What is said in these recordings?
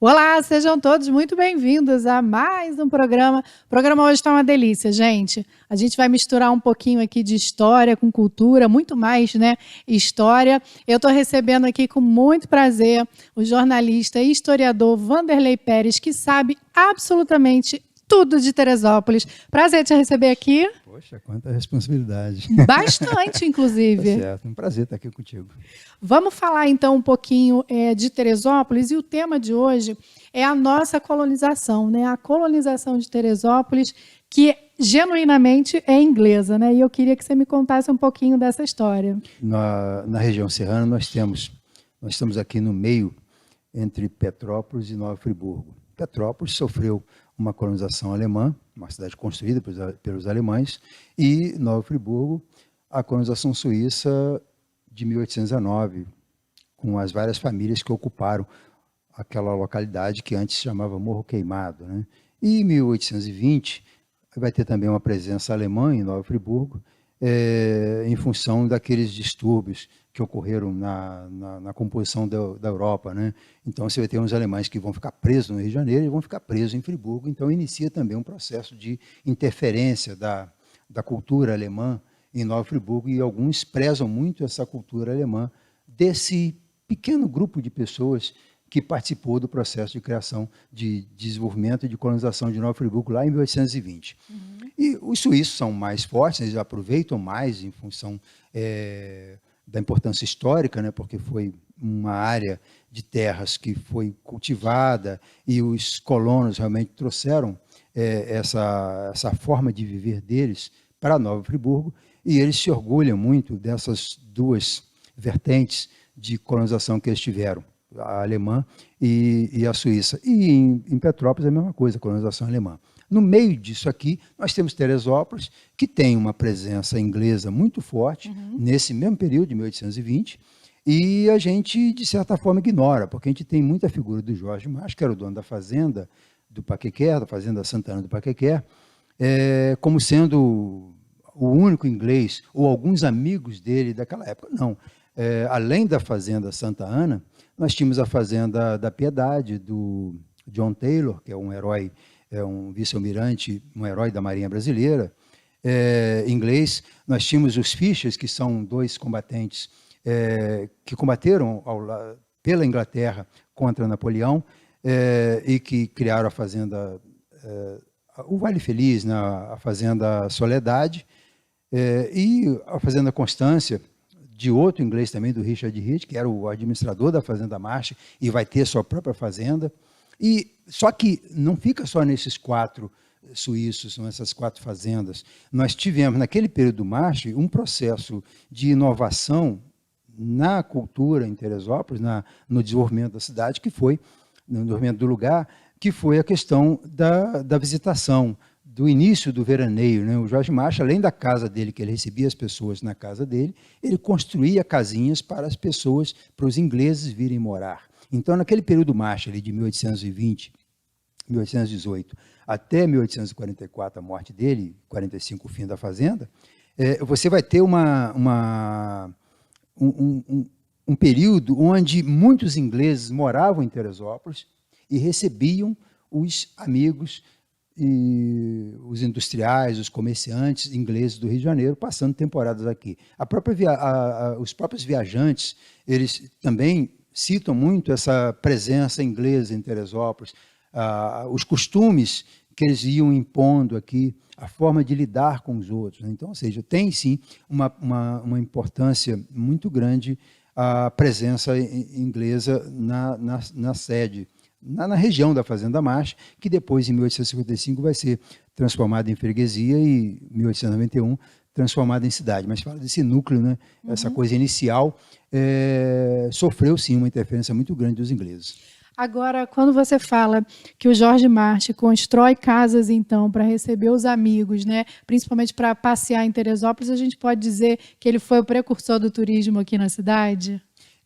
Olá, sejam todos muito bem-vindos a mais um programa. O programa hoje está uma delícia, gente. A gente vai misturar um pouquinho aqui de história com cultura, muito mais, né? História. Eu estou recebendo aqui com muito prazer o jornalista e historiador Wanderley Pérez, que sabe absolutamente tudo de Teresópolis. Prazer te receber aqui. Poxa, quanta responsabilidade. Bastante, inclusive. Tá certo, um prazer estar aqui contigo. Vamos falar então um pouquinho de Teresópolis, e o tema de hoje é a nossa colonização, né? A colonização de Teresópolis, que genuinamente é inglesa, né? E eu queria que você me contasse um pouquinho dessa história. Na região serrana nós estamos aqui no meio entre Petrópolis e Nova Friburgo. Petrópolis sofreu uma colonização alemã, uma cidade construída pelos alemães, e Nova Friburgo, a colonização suíça de 1819, com as várias famílias que ocuparam aquela localidade que antes se chamava Morro Queimado, né? E em 1820 vai ter também uma presença alemã em Nova Friburgo, em função daqueles distúrbios que ocorreram na composição da Europa, né? Então você vai ter uns alemães que vão ficar presos no Rio de Janeiro e vão ficar presos em Friburgo, então inicia também um processo de interferência da cultura alemã em Nova Friburgo, e alguns prezam muito essa cultura alemã desse pequeno grupo de pessoas que participou do processo de criação, de desenvolvimento e de colonização de Nova Friburgo lá em 1820. E os suíços são mais fortes, eles aproveitam mais em função da importância histórica, né, porque foi uma área de terras que foi cultivada e os colonos realmente trouxeram essa forma de viver deles para Nova Friburgo, e eles se orgulham muito dessas duas vertentes de colonização que eles tiveram, a alemã e a suíça. E em Petrópolis é a mesma coisa, a colonização alemã. No meio disso aqui, nós temos Teresópolis, que tem uma presença inglesa muito forte, nesse mesmo período de 1820, e a gente, de certa forma, ignora, porque a gente tem muita figura do Jorge March, que era o dono da fazenda do Paquequer, da fazenda Santana do Paquequer, como sendo o único inglês, ou alguns amigos dele daquela época. Não. Além da fazenda Santa Ana, nós tínhamos a fazenda da Piedade, do John Taylor, que é um herói, um vice-almirante, um herói da Marinha Brasileira, inglês. Nós tínhamos os Fishers, que são dois combatentes que combateram pela Inglaterra contra Napoleão, e que criaram a fazenda, o Vale Feliz, né, a fazenda Soledade, e a fazenda Constância, de outro inglês também, do Richard Heath, que era o administrador da fazenda March, e vai ter sua própria fazenda. E só que não fica só nesses quatro suíços, nessas quatro fazendas. Nós tivemos, naquele período do March, um processo de inovação na cultura em Teresópolis, no desenvolvimento da cidade, que foi, no desenvolvimento do lugar, que foi a questão da visitação, do início do veraneio, né? O Jorge March, além da casa dele, que ele recebia as pessoas na casa dele, ele construía casinhas para as pessoas, para os ingleses virem morar. Então, naquele período March, ali, de 1820, 1818, até 1844, a morte dele, 45, o fim da fazenda, você vai ter um período onde muitos ingleses moravam em Teresópolis e recebiam os amigos e os industriais, os comerciantes ingleses do Rio de Janeiro, passando temporadas aqui. Os próprios viajantes, eles também citam muito essa presença inglesa em Teresópolis, os costumes que eles iam impondo aqui, a forma de lidar com os outros, né? Então, ou seja, tem sim uma importância muito grande a presença inglesa na sede, na região da Fazenda March, que depois, em 1855, vai ser transformada em freguesia e, em 1891, transformada em cidade. Mas fala desse núcleo, né? Essa coisa inicial, sofreu, sim, uma interferência muito grande dos ingleses. Agora, quando você fala que o Jorge March constrói casas, então, para receber os amigos, né, principalmente para passear em Teresópolis, a gente pode dizer que ele foi o precursor do turismo aqui na cidade?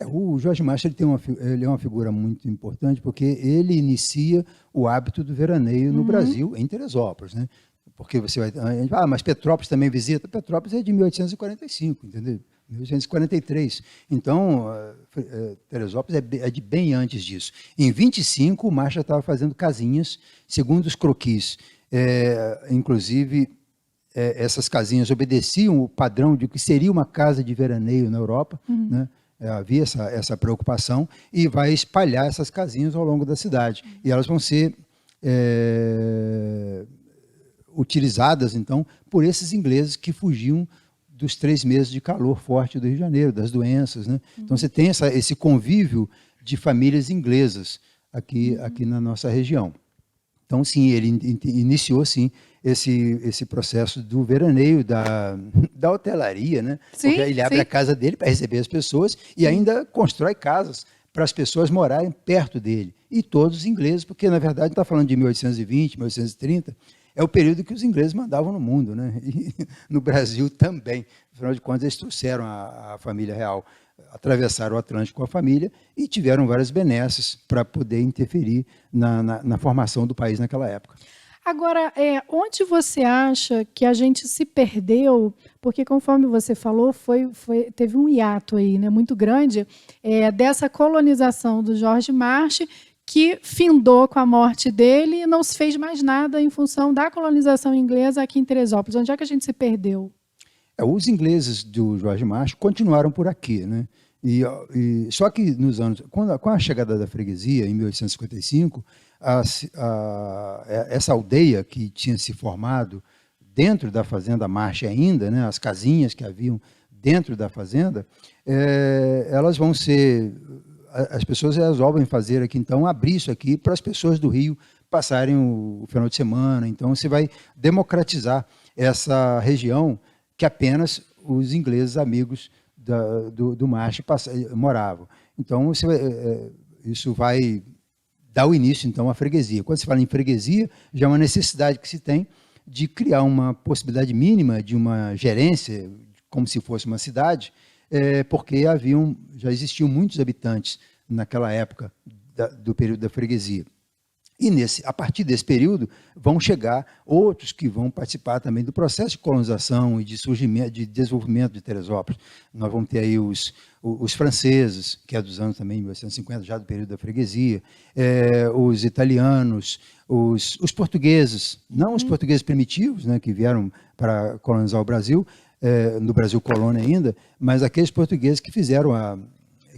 O Jorge March ele é uma figura muito importante, porque ele inicia o hábito do veraneio no Brasil, em Teresópolis, né? Porque você vai... mas Petrópolis também visita? Petrópolis é de 1845, entendeu? 1843. Então, Teresópolis é de bem antes disso. Em 25, o Marshall já estava fazendo casinhas, segundo os croquis. Inclusive, essas casinhas obedeciam o padrão de que seria uma casa de veraneio na Europa, né? Havia essa preocupação, e vai espalhar essas casinhas ao longo da cidade. E elas vão ser utilizadas, então, por esses ingleses que fugiam dos 3 meses de calor forte do Rio de Janeiro, das doenças, né? Então, você tem esse convívio de famílias inglesas aqui na nossa região. Então, sim, ele iniciou, sim, esse processo do veraneio, da hotelaria, né? Sim, porque ele abre a casa dele para receber as pessoas e ainda constrói casas para as pessoas morarem perto dele. E todos os ingleses, porque, na verdade, está falando de 1820, 1830, é o período que os ingleses mandavam no mundo, né? E no Brasil também. Afinal de contas, eles trouxeram a família real, atravessaram o Atlântico com a família e tiveram várias benesses para poder interferir na formação do país naquela época. Agora, onde você acha que a gente se perdeu? Porque, conforme você falou, teve um hiato aí, né, muito grande dessa colonização do George Marsh, que findou com a morte dele e não se fez mais nada em função da colonização inglesa aqui em Teresópolis. Onde é que a gente se perdeu? Os ingleses do George Marsh continuaram por aqui, né? Só que nos anos, com a chegada da freguesia, em 1855, essa aldeia que tinha se formado dentro da fazenda Marsh ainda, né, as casinhas que haviam dentro da fazenda, elas vão ser... As pessoas resolvem fazer aqui, então, abrir isso aqui para as pessoas do Rio passarem o final de semana. Então, você vai democratizar essa região que apenas os ingleses amigos do Marsh moravam. Então, isso vai dar o início, então, à freguesia. Quando se fala em freguesia, já é uma necessidade que se tem de criar uma possibilidade mínima de uma gerência, como se fosse uma cidade, porque já existiam muitos habitantes naquela época do período da freguesia. E a partir desse período vão chegar outros que vão participar também do processo de colonização e de surgimento, de desenvolvimento de Teresópolis. Nós vamos ter aí os franceses, que é dos anos também 1850, já do período da freguesia, os italianos, os portugueses, não os portugueses primitivos, né, que vieram para colonizar o Brasil, no Brasil colônia ainda, mas aqueles portugueses que fizeram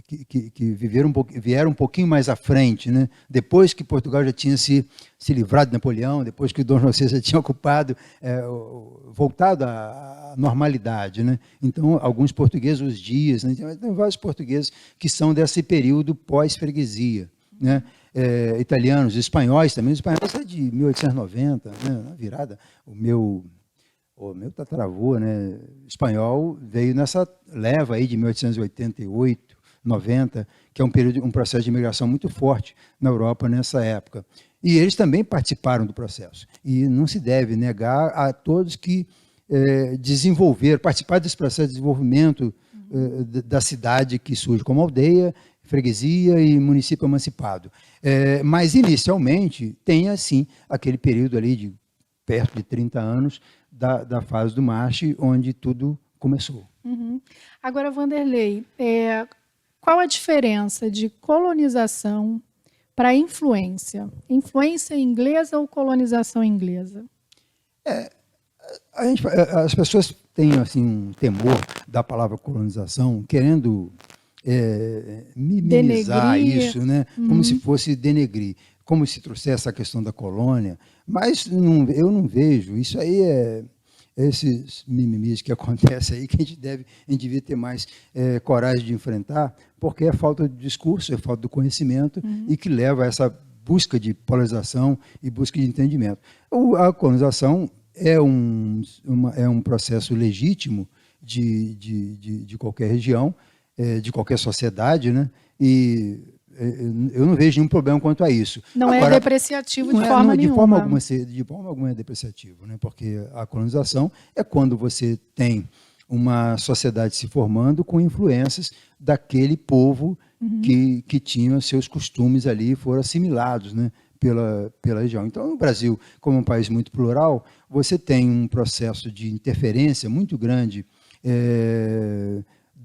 que vieram um pouquinho mais à frente, né? Depois que Portugal já tinha se livrado de Napoleão, depois que o Dom José já tinha ocupado, voltado à normalidade, né? Então, alguns portugueses, os Dias, né? Tem vários portugueses que são desse período pós-freguesia, né? Italianos, espanhóis também. Os espanhóis é de 1890, né? Na virada, o meu tataravô, né, espanhol, veio nessa leva aí de 1888, 90, que é um processo de imigração muito forte na Europa nessa época. E eles também participaram do processo. E não se deve negar a todos que participaram desse processo de desenvolvimento da cidade que surge como aldeia, freguesia e município emancipado. Mas, inicialmente, tem, assim, aquele período ali de perto de 30 anos da fase do Marsh, onde tudo começou. Uhum. Agora, Vanderlei, qual a diferença de colonização para influência? Influência inglesa ou colonização inglesa? As pessoas têm assim, um temor da palavra colonização, querendo minimizar denegrir isso, né? Como se fosse denegrir, como se trouxesse a questão da colônia, mas eu não vejo. Isso aí esses mimimis que acontecem aí, que a gente devia ter mais coragem de enfrentar, porque é falta de discurso, é falta do conhecimento, e que leva a essa busca de polarização e busca de entendimento. A colonização é um processo legítimo de qualquer região, de qualquer sociedade, né? E eu não vejo nenhum problema quanto a isso. Não é depreciativo de forma nenhuma. De forma alguma é depreciativo, né? Porque a colonização é quando você tem uma sociedade se formando com influências daquele povo que tinha seus costumes ali e foram assimilados, né, pela região. Então, no Brasil, como é um país muito plural, você tem um processo de interferência muito grande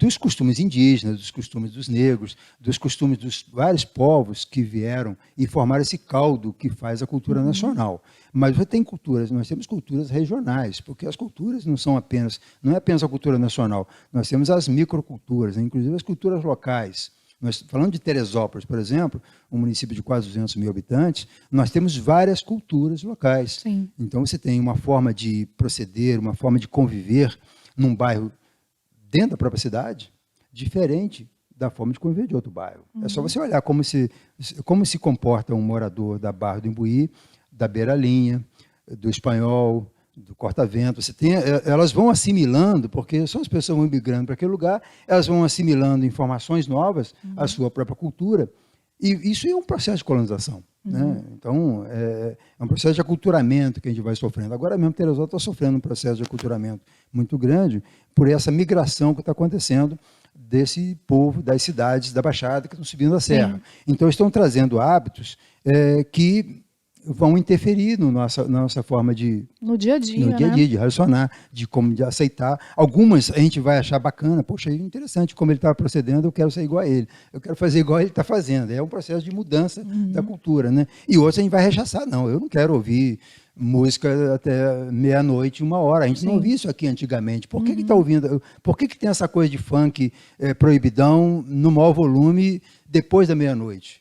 dos costumes indígenas, dos costumes dos negros, dos costumes dos vários povos que vieram e formaram esse caldo que faz a cultura nacional. Mas você tem culturas, nós temos culturas regionais, porque as culturas não é apenas a cultura nacional, nós temos as microculturas, né? Inclusive as culturas locais. Nós, falando de Teresópolis, por exemplo, um município de quase 200 mil habitantes, nós temos várias culturas locais. Sim. Então, você tem uma forma de proceder, uma forma de conviver num bairro dentro da própria cidade, diferente da forma de conviver de outro bairro. É só você olhar como se comporta um morador da Barra do Imbuí, da Beira-Linha, do Espanhol, do Corta-Vento. Elas vão assimilando, porque são as pessoas vão migrando para aquele lugar, elas vão assimilando informações novas à sua própria cultura, e isso é um processo de colonização. Né? Então, é um processo de aculturamento que a gente vai sofrendo. Agora mesmo, Teresópolis está sofrendo um processo de aculturamento muito grande por essa migração que está acontecendo desse povo das cidades da Baixada que estão subindo a serra. Sim. Então, estão trazendo hábitos que vão interferir na nossa forma de... No dia a dia, no dia a dia, de relacionar, de aceitar. Algumas a gente vai achar bacana, poxa, é interessante como ele está procedendo, eu quero ser igual a ele. Eu quero fazer igual ele está fazendo. É um processo de mudança da cultura. Né? E outros a gente vai rechaçar. Não, eu não quero ouvir música até meia-noite, 1h. A gente não ouvia isso aqui antigamente. Por que está ouvindo? Por que tem essa coisa de funk proibidão no maior volume depois da meia-noite?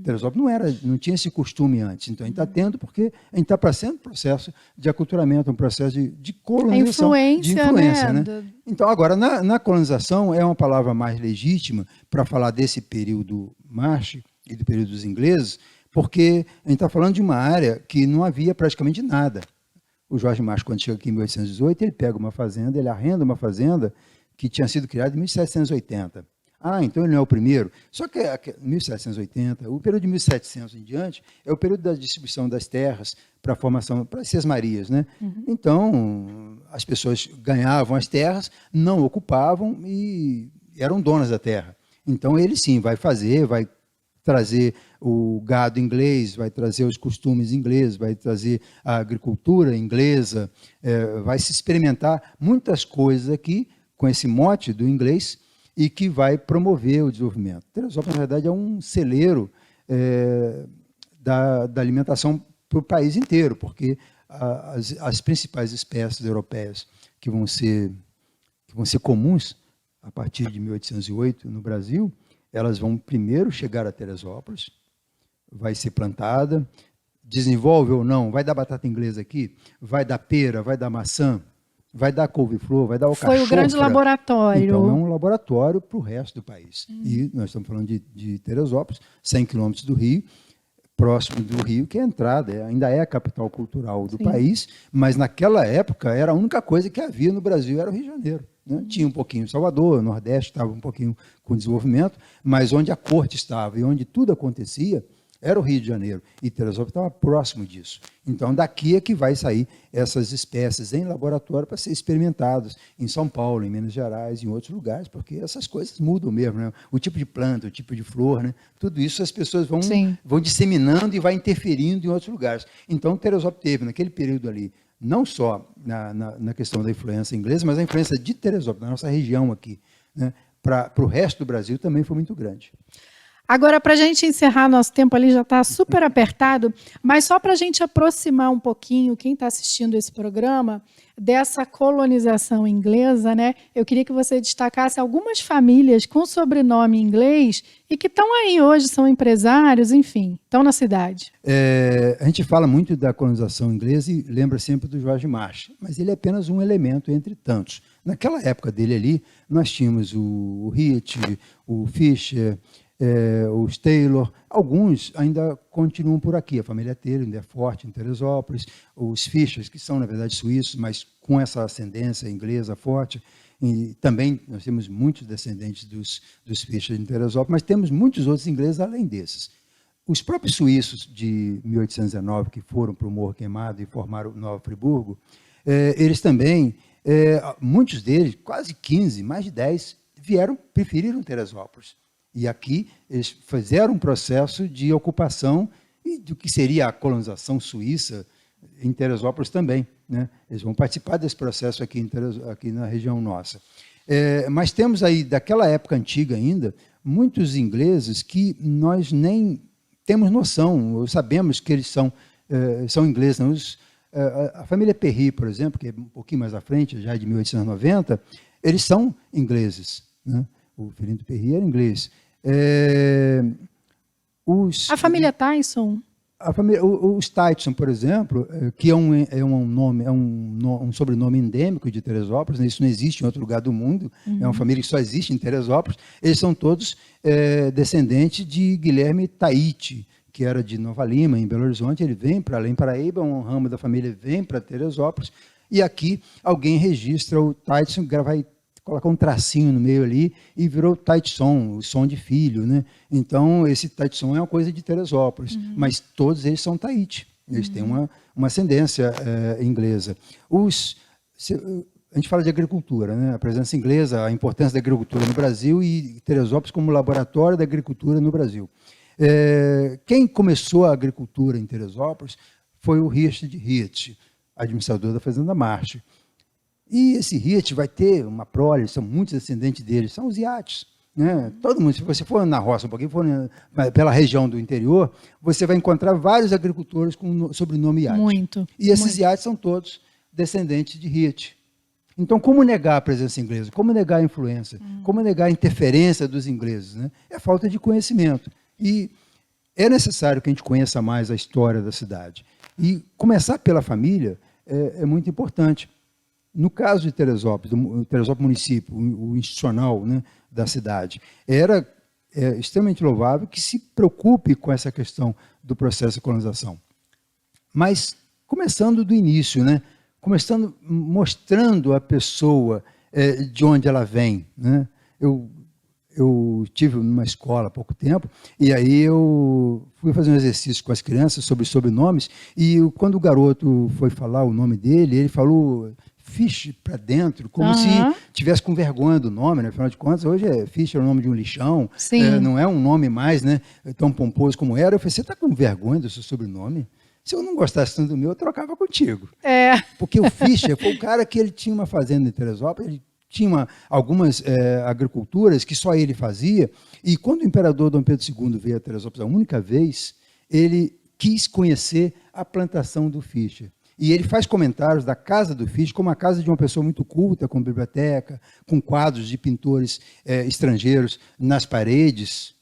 Teresópolis não tinha esse costume antes. Então, a gente está tendo, porque a gente está passando um processo de aculturamento, um processo de colonização. De influência, né? Então, agora, na colonização, é uma palavra mais legítima para falar desse período Marsh e do período dos ingleses, porque a gente está falando de uma área que não havia praticamente nada. O Jorge Marsh, quando chega aqui em 1818, ele pega uma fazenda, ele arrenda uma fazenda que tinha sido criada em 1780. Então ele não é o primeiro. Só que 1780, o período de 1700 em diante, é o período da distribuição das terras para a formação, para as sesmarias. Né? Então, as pessoas ganhavam as terras, não ocupavam e eram donas da terra. Então, ele sim vai trazer o gado inglês, vai trazer os costumes ingleses, vai trazer a agricultura inglesa, vai se experimentar muitas coisas aqui com esse mote do inglês, e que vai promover o desenvolvimento. Teresópolis, na verdade, é um celeiro da alimentação para o país inteiro, porque as principais espécies europeias que vão ser comuns a partir de 1808 no Brasil, elas vão primeiro chegar a Teresópolis, vai ser plantada, desenvolve ou não, vai dar batata inglesa aqui, vai dar pera, vai dar maçã, vai dar couve-flor, vai dar alcachofra. Foi o grande laboratório. Então, é um laboratório para o resto do país. E nós estamos falando de Teresópolis, 100 quilômetros do Rio, próximo do Rio, que é a entrada, ainda é a capital cultural do país, mas naquela época era a única coisa que havia no Brasil, era o Rio de Janeiro. Né? Tinha um pouquinho Salvador, o Nordeste estava um pouquinho com desenvolvimento, mas onde a corte estava e onde tudo acontecia, era o Rio de Janeiro, e Teresópolis estava próximo disso. Então, daqui é que vai sair essas espécies em laboratório para ser experimentadas em São Paulo, em Minas Gerais, em outros lugares, porque essas coisas mudam mesmo. Né? O tipo de planta, o tipo de flor, né? Tudo isso as pessoas vão disseminando e vai interferindo em outros lugares. Então, Teresópolis teve, naquele período ali, não só na questão da influência inglesa, mas a influência de Teresópolis, na nossa região aqui, né? Para o resto do Brasil também foi muito grande. Agora, para a gente encerrar, nosso tempo ali já está super apertado, mas só para a gente aproximar um pouquinho quem está assistindo esse programa dessa colonização inglesa, né? Eu queria que você destacasse algumas famílias com sobrenome inglês e que estão aí hoje, são empresários, enfim, estão na cidade. A gente fala muito da colonização inglesa e lembra sempre do Jorge Marsh, mas ele é apenas um elemento entre tantos. Naquela época dele ali, nós tínhamos o Heath, o Fisher, os Taylor, alguns ainda continuam por aqui. A família Taylor ainda é forte em Teresópolis. Os Fishers, que são, na verdade, suíços, mas com essa ascendência inglesa forte. E também nós temos muitos descendentes dos Fishers em Teresópolis, mas temos muitos outros ingleses além desses. Os próprios suíços de 1819, que foram para o Morro Queimado e formaram Nova Friburgo, eles também, muitos deles, quase 15, mais de 10, preferiram Teresópolis. E aqui eles fizeram um processo de ocupação e do que seria a colonização suíça em Teresópolis também. Né? Eles vão participar desse processo aqui na região nossa. Mas temos aí, daquela época antiga ainda, muitos ingleses que nós nem temos noção, sabemos que eles são ingleses. Não? A família Perry, por exemplo, que é um pouquinho mais à frente, já de 1890, eles são ingleses. Né? O filhinho do Perry era inglês. A família Tyson? Os Tyson, por exemplo, que é um sobrenome endêmico de Teresópolis, né? Isso não existe em outro lugar do mundo, é uma família que só existe em Teresópolis. Eles são todos descendentes de Guilherme Taiti, que era de Nova Lima, em Belo Horizonte. Ele vem para Além Paraíba, um ramo da família vem para Teresópolis, e aqui alguém registra o Tyson, vai colocar um tracinho no meio ali e virou Taitson, o som de filho, né? Então, esse Taitson é uma coisa de Teresópolis, mas todos eles são Taiti. Eles têm uma ascendência inglesa. A gente fala de agricultura, né? A presença inglesa, a importância da agricultura no Brasil e Teresópolis como laboratório da agricultura no Brasil. Quem começou a agricultura em Teresópolis foi o Richard Hirth, administrador da Fazenda Marche. E esse Hirth vai ter uma prole, são muitos descendentes deles, são os iates. Né? Todo mundo, se você for na roça um pouquinho, for pela região do interior, você vai encontrar vários agricultores com sobrenome Iate. Muito. E esses iates são todos descendentes de Hirth. Então, como negar a presença inglesa? Como negar a influência? Como negar a interferência dos ingleses? Né? É falta de conhecimento. E é necessário que a gente conheça mais a história da cidade. E começar pela família é muito importante. No caso de Teresópolis, do Teresópolis município, o institucional, né, da cidade, era extremamente louvável que se preocupe com essa questão do processo de colonização. Mas começando do início, né, mostrando a pessoa de onde ela vem. Né? Eu tive numa escola há pouco tempo, e aí eu fui fazer um exercício com as crianças sobre sobrenomes, e quando o garoto foi falar o nome dele, ele falou Fish para dentro, como se tivesse com vergonha do nome, né? Afinal de contas, hoje Fish é o nome de um lixão, não é um nome mais, né, tão pomposo como era. Eu falei, você está com vergonha do seu sobrenome? Se eu não gostasse tanto do meu, eu trocava contigo. Porque o Fischer foi o cara que ele tinha uma fazenda em Teresópolis, ele tinha algumas agriculturas que só ele fazia, e quando o imperador Dom Pedro II veio a Teresópolis a única vez, ele quis conhecer a plantação do Fischer. E ele faz comentários da casa do Fischer como a casa de uma pessoa muito culta, com biblioteca, com quadros de pintores estrangeiros nas paredes.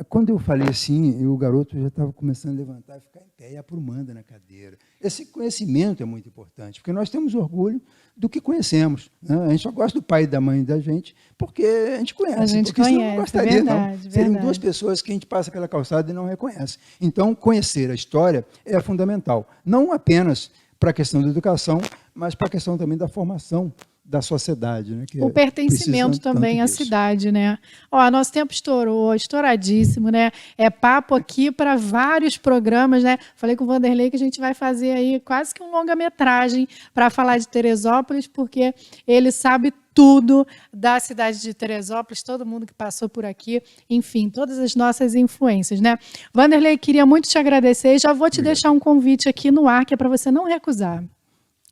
Quando eu falei assim, o garoto já estava começando a levantar e ficar em pé e aprumando na cadeira. Esse conhecimento é muito importante, porque nós temos orgulho do que conhecemos. Né? A gente só gosta do pai e da mãe da gente porque a gente conhece. A gente porque conhece, senão não gostaria, verdade, não. Seriam duas pessoas que a gente passa pela calçada e não reconhece. Então, conhecer a história é fundamental. Não apenas para a questão da educação, mas para a questão também da formação da sociedade. Né, o pertencimento também à cidade, né? Ó, nosso tempo estourou, estouradíssimo, né? É papo aqui para vários programas, né? Falei com o Vanderlei que a gente vai fazer aí quase que um longa-metragem para falar de Teresópolis, porque ele sabe tudo da cidade de Teresópolis, todo mundo que passou por aqui, enfim, todas as nossas influências, né? Vanderlei, queria muito te agradecer e já vou te deixar um convite aqui no ar, que é para você não recusar.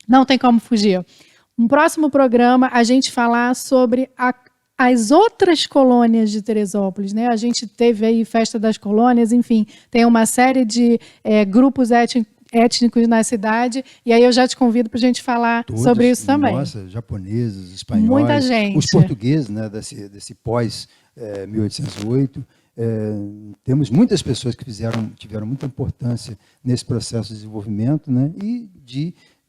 Não tem como fugir. No próximo programa, a gente falar sobre as outras colônias de Teresópolis, né? A gente teve aí Festa das Colônias, enfim, tem uma série de grupos étnicos na cidade, e aí eu já te convido para a gente falar sobre isso também. Nossa, japoneses, espanhóis, muita gente. Os portugueses, né, desse pós-1808, temos muitas pessoas que tiveram muita importância nesse processo de desenvolvimento, né, e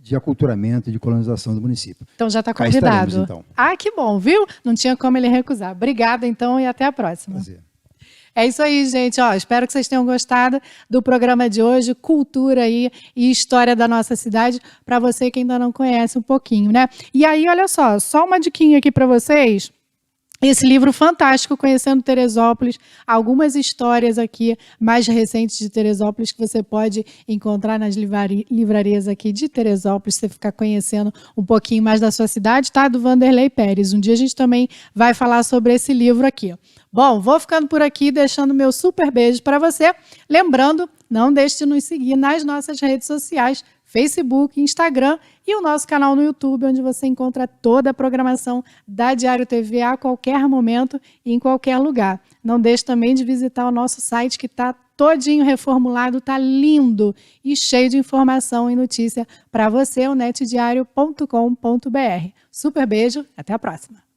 de aculturamento e de colonização do município. Então já está convidado. Estaremos, então. Ah, que bom, viu? Não tinha como ele recusar. Obrigada, então, e até a próxima. Prazer. É isso aí, gente. Ó, espero que vocês tenham gostado do programa de hoje, cultura aí e história da nossa cidade, para você que ainda não conhece um pouquinho, né? E aí, olha só uma diquinha aqui para vocês. Esse livro fantástico, Conhecendo Teresópolis, algumas histórias aqui mais recentes de Teresópolis que você pode encontrar nas livrarias aqui de Teresópolis, você ficar conhecendo um pouquinho mais da sua cidade, tá? Do Vanderlei Pérez. Um dia a gente também vai falar sobre esse livro aqui. Bom, vou ficando por aqui, deixando meu super beijo para você. Lembrando, não deixe de nos seguir nas nossas redes sociais, Facebook, Instagram e o nosso canal no YouTube, onde você encontra toda a programação da Diário TV a qualquer momento e em qualquer lugar. Não deixe também de visitar o nosso site, que está todinho reformulado, está lindo e cheio de informação e notícia para você, o netdiario.com.br. Super beijo, até a próxima!